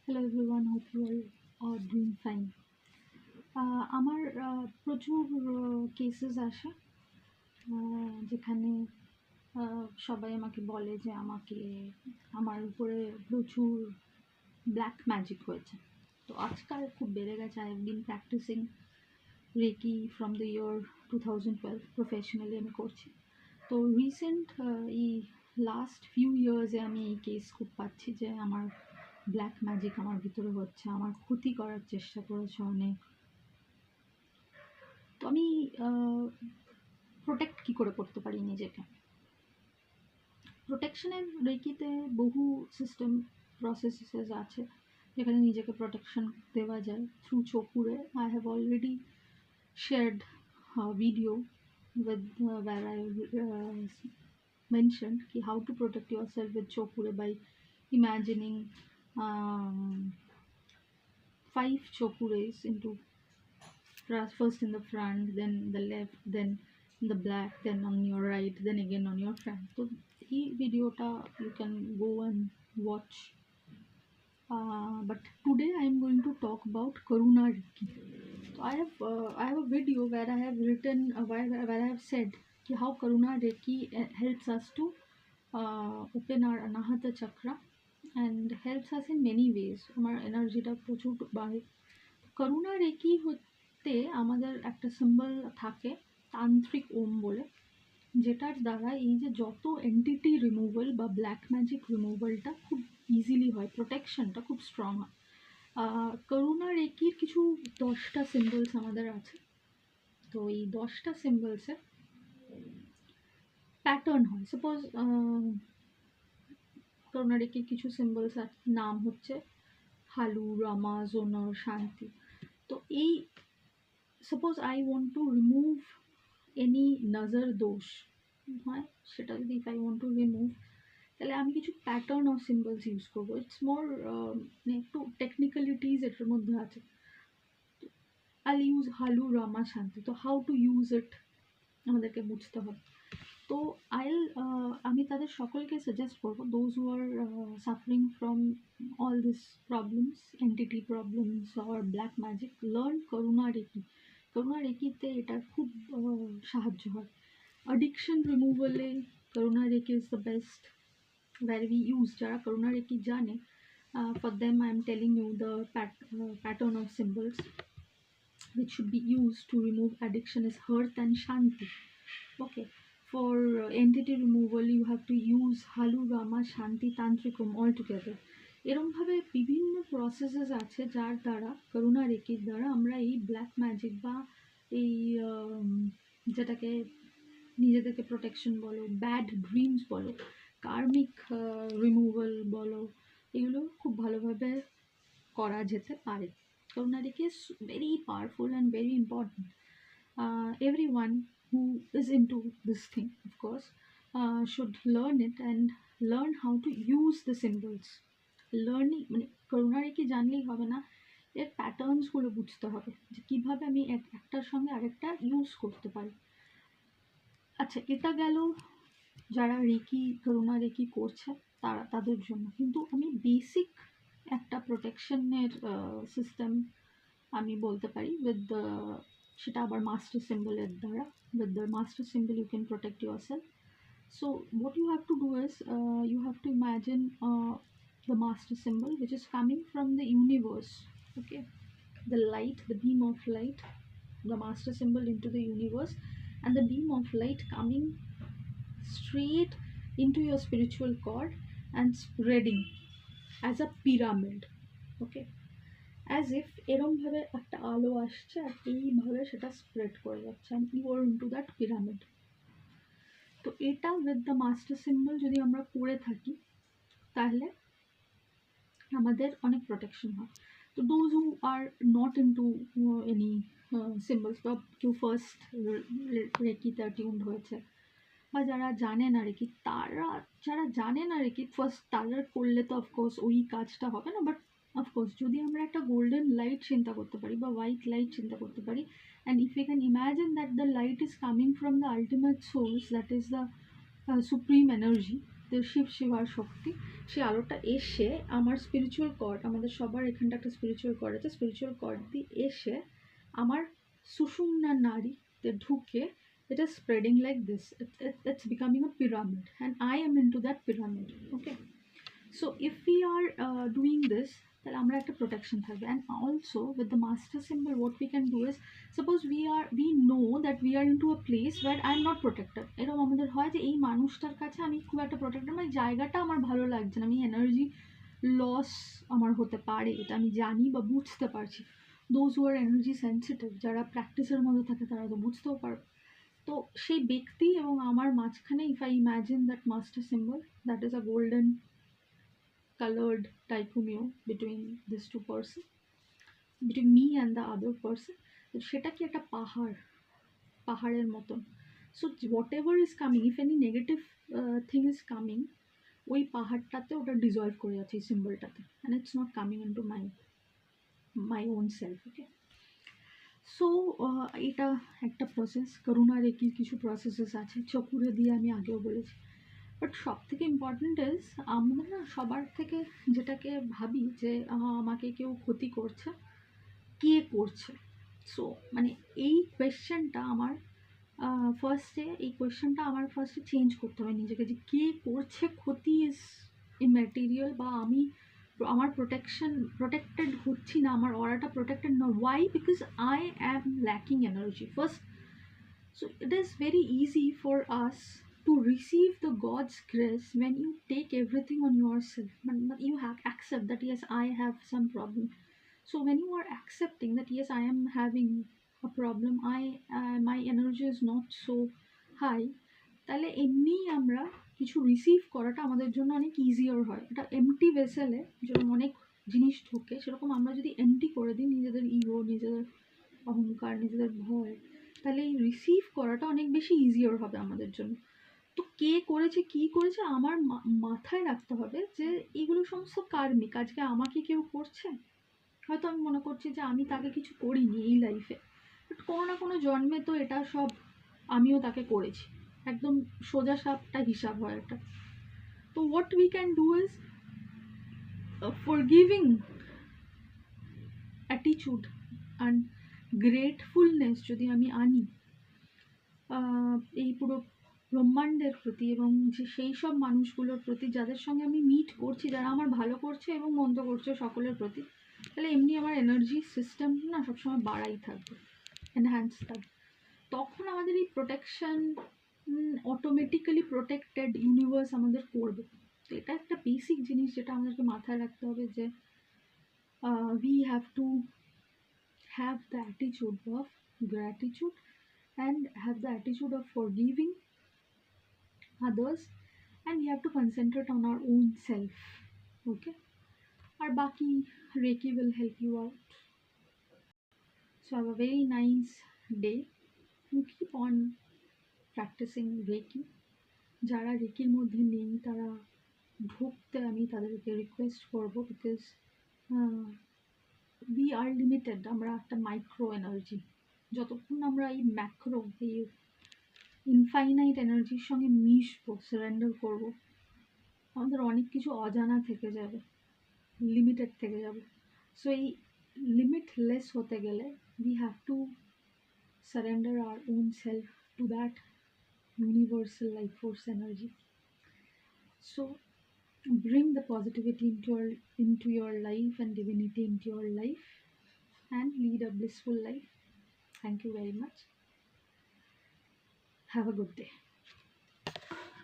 Hello everyone, hope you all are doing fine. আমার প্রচুর cases আসে যেখানে সবাই আমাকে বলে যে আমার উপরে প্রচুর ব্ল্যাক ম্যাজিক হয়েছে। তো আজকাল খুব বেড়ে গেছে। I have been practising Reiki from the year 2012 professionally আমি করছি। তো রিসেন্ট এই লাস্ট ফিউ ইয়ার্সে আমি এই কেস খুব পাচ্ছি যে আমার ব্ল্যাক ম্যাজিক আমার ভিতরে হচ্ছে, আমার ক্ষতি করার চেষ্টা করেছে অনেক। তো আমি প্রোটেক্ট কী করে করতে পারি নিজেকে? প্রোটেকশনের রেকিতে বহু সিস্টেম প্রসেসেস আছে যেখানে নিজেকে প্রোটেকশন দেওয়া যায় থ্রু চোখুরে। I have already shared a video with where I mentioned how to protect yourself with chokure by imagining um, 5 chokures into first in the front, then the left, then in the back, then on your right, then again on your front. So this video you can go and watch. But today I am going to talk about Karuna Reiki. So I have a video where I have written where I have said how Karuna Reiki helps us to open our Anahata chakra and helps us in many ways. আমার এনার্জিটা প্রচুর বাড়ে। করুণা reiki হতে আমাদের একটা symbol থাকে তান্ত্রিক ওম বলে, যেটার দ্বারা এই যে যত এন্টিটি রিমুভাল বা ব্ল্যাক ম্যাজিক রিমুভালটা খুব ইজিলি হয়, প্রোটেকশনটা খুব স্ট্রং হয়। করুণা রেকির কিছু 10টা সিম্বলস আমাদের আছে। তো এই 10টা সিম্বলসে প্যাটার্ন হয়। সাপোজ করুণা রেকির কিছু সিম্বলস নাম হচ্ছে হালু, রামা, জোনর, শান্তি। তো এই suppose I want to remove any নজর দোষ হয়, সেটা যদি if I want to remove, তাহলে আমি কিছু প্যাটার্ন অফ সিম্বলস ইউজ করবো। ইটস মোর মানে একটু টেকনিক্যালিটিস এটার মধ্যে আছে। আই ইউজ হালু, রামা, শান্তি। তো হাউ টু ইউজ ইট আমাদেরকে বুঝতে হবে। তো আমি তাদের সকলকে সাজেস্ট করবো, those who are suffering from all this problems, entity problems or black magic, learn Karuna reiki. Karuna রেকিতে এটা খুব সাহায্য হয়। অ্যাডিকশন রিমুভালে Karuna reiki is the best where we use যারা করুণা রেকি জানে, for them I am telling you the pattern of symbols which should be used to remove addiction is Hearth and Shanti. Okay, for entity removal you have to use Halu, Rama, Shanti, Tantrikum all together. এরমভাবে বিভিন্ন processes আছে যার দ্বারা করুণা রেকির দ্বারা আমরা এই black magic বা এই যেটাকে নিজেদেরকে প্রোটেকশন বলো, ব্যাড ড্রিমস বলো, কার্মিক রিমুভাল বলো, এগুলো খুব ভালোভাবে করা যেতে পারে। Karuna reiki is very powerful and very important. Everyone who is into this thing, of course, should learn it and learn how to use the symbols. Learning মানে করুণা রেকি জানলেই হবে না, এর প্যাটার্নসগুলো বুঝতে হবে যে কীভাবে আমি একটার সঙ্গে আরেকটা ইউজ করতে পারি। আচ্ছা, এটা গেল যারা রেকি করুণা রেকি করছে তাদের জন্য। কিন্তু আমি বেসিক একটা প্রোটেকশনের সিস্টেম আমি বলতে পারি উইথ সেটা আবার মাস্টার সিম্বলের দ্বারা। With the master symbol you can protect yourself. So what you have to do is you have to imagine the master symbol which is coming from the universe. Okay, the light, the beam of light, the master symbol into the universe, and the beam of light coming straight into your spiritual cord and spreading as a pyramid. Okay, as if এরমভাবে একটা আলো আসছে আর এইভাবে সেটা spread করে যাচ্ছে and you are into that pyramid. তো এটা উইথ দ্য মাস্টার সিম্বল যদি আমরা করে থাকি তাহলে আমাদের অনেক প্রোটেকশন হয়। তো those who are not into any symbols, বা কেউ ফার্স্ট রেকিতে টিউন্ড হয়েছে, বা যারা জানে না রেকি, যারা জানে না রেকি ফার্স্ট তারা করলে তো অফকোর্স ওই কাজটা হবে না। বাট অফকোর্স যদি আমরা একটা গোল্ডেন লাইট চিন্তা করতে পারি বা হোয়াইট লাইট চিন্তা করতে পারি, and if we can imagine that the light is coming from the ultimate source, that is the supreme energy, Shiva শিবার শক্তি, সেই আলোটা এসে আমার স্পিরিচুয়াল কর্ড, আমাদের সবার এখানটা একটা স্পিরিচুয়াল কর্ড আছে, স্পিরিচুয়াল কর্ড দিয়ে এসে আমার সুষুম্না নাড়িতে ঢুকে it is spreading like this. It's becoming a pyramid, and I am into that pyramid. Okay, so if we are doing this, তাহলে আমরা একটা প্রোটেকশন থাকবে। And also with the master symbol what we can do is, suppose we know that we are in to a place where I am not protected. এরকম আমাদের হয় যে এই মানুষটার কাছে আমি খুব একটা প্রোটেক্টেড, মানে জায়গাটা আমার ভালো লাগছে না, আমি এনার্জি লস আমার হতে পারে, এটা আমি জানি বা বুঝতে পারছি। Those who are energy sensitive, যারা প্র্যাকটিসের মধ্যে থাকে তারা তো বুঝতেও পারবে। তো সেই ব্যক্তি এবং আমার মাঝখানে if I imagine that master symbol, that is a golden colored dichomio between this two person, between me and the other person, তো সেটা কি একটা পাহাড়ের মতন। So whatever is coming, if any negative thing is coming, ওই পাহাড়টাতে ওটা dissolve করে যাচ্ছে এই সিম্বলটাতে, and it's not coming into my own self. Okay, so এটা একটা প্রসেস। করুণা রেকির কিছু প্রসেসেস আছে, চকুরে দিয়ে আমি আগেও বলেছি। বাট সব থেকে ইম্পর্ট্যান্ট ইজ, আমরা না সবার থেকে যেটাকে ভাবি যে আমাকে কেউ ক্ষতি করছে, কে করছে। সো মানে এই কোয়েশ্চেনটা আমার ফার্স্টে চেঞ্জ করতে হবে নিজেকে, যে কে করছে ক্ষতি ইজ ইম্যাটেরিয়াল, বা আমার প্রোটেক্টেড হচ্ছি না, আমার অরাটা প্রোটেক্টেড না। Why? Because I am lacking energy first. So it is very easy for us to receive the God's grace when you take everything on yourself. But you have accept that yes, I have some problem. So when you are accepting that yes, I am having a problem, my energy is not so high, তাহলে এমনি আমরা কিছু receive করাটা আমাদের জন্য অনেক easier হয়। এটা এমটি ভেসেলে যেরকম অনেক জিনিস ঢোকে, সেরকম আমরা যদি এমটি করে দিই নিজেদের ইগো, নিজেদের অহংকার, নিজেদের ভয়, তাহলে এই রিসিভ করাটা অনেক বেশি ইজিয়ার হবে আমাদের জন্য। তো কে করেছে, কী করেছে, আমার মাথায় রাখতে হবে যে এগুলো সমস্ত কার্মিক। আজকে আমাকে কেউ করছে, হয়তো আমি মনে করছি যে আমি তাকে কিছু করিনি এই লাইফে, বাট কোনো না কোনো জন্মে তো এটা সব আমিও তাকে করেছি। একদম সোজা সাপটা হিসাব হয় এটা। তো what we can do is forgiving attitude and gratefulness যদি আমি আনি এই পুরো ব্রহ্মাণ্ডের প্রতি, এবং যে সেই সব মানুষগুলোর প্রতি যাদের সঙ্গে আমি মিট করছি, যারা আমার ভালো করছে এবং মন্দ করছে, সকলের প্রতি, তাহলে এমনি আমার এনার্জি সিস্টেম না সবসময় বাড়াই থাকবে, এনহ্যান্স থাকবে। তখন আমাদের এই প্রোটেকশন অটোমেটিক্যালি প্রোটেক্টেড ইউনিভার্স আমাদের করবে। তো এটা একটা বেসিক জিনিস যেটা আমাদেরকে মাথায় রাখতে হবে, যে we have to have the attitude of gratitude and have the attitude of forgiving others, and we have to concentrate on our own self. Okay, our baki Reiki will help you out. So have a very nice day. You keep on practicing Reiki. যারা রেকির মধ্যে নেই তারা ঢুকতে আমি তাদেরকে request করবো, because we are limited, আমরা একটা মাইক্রো এনার্জি। যতক্ষণ আমরা এই ম্যাক্রো, এই ইনফাইনাইট এনার্জির সঙ্গে মিশবো, সারেন্ডার করবো, আমাদের অনেক কিছু অজানা থেকে যাবে, লিমিটেড থেকে যাবে। সো এই লিমিটলেস হতে গেলে we have to surrender our own self to that universal life force energy. So bring the positivity into your life and divinity into your life, and lead a blissful life. Thank you very much. Have a good day.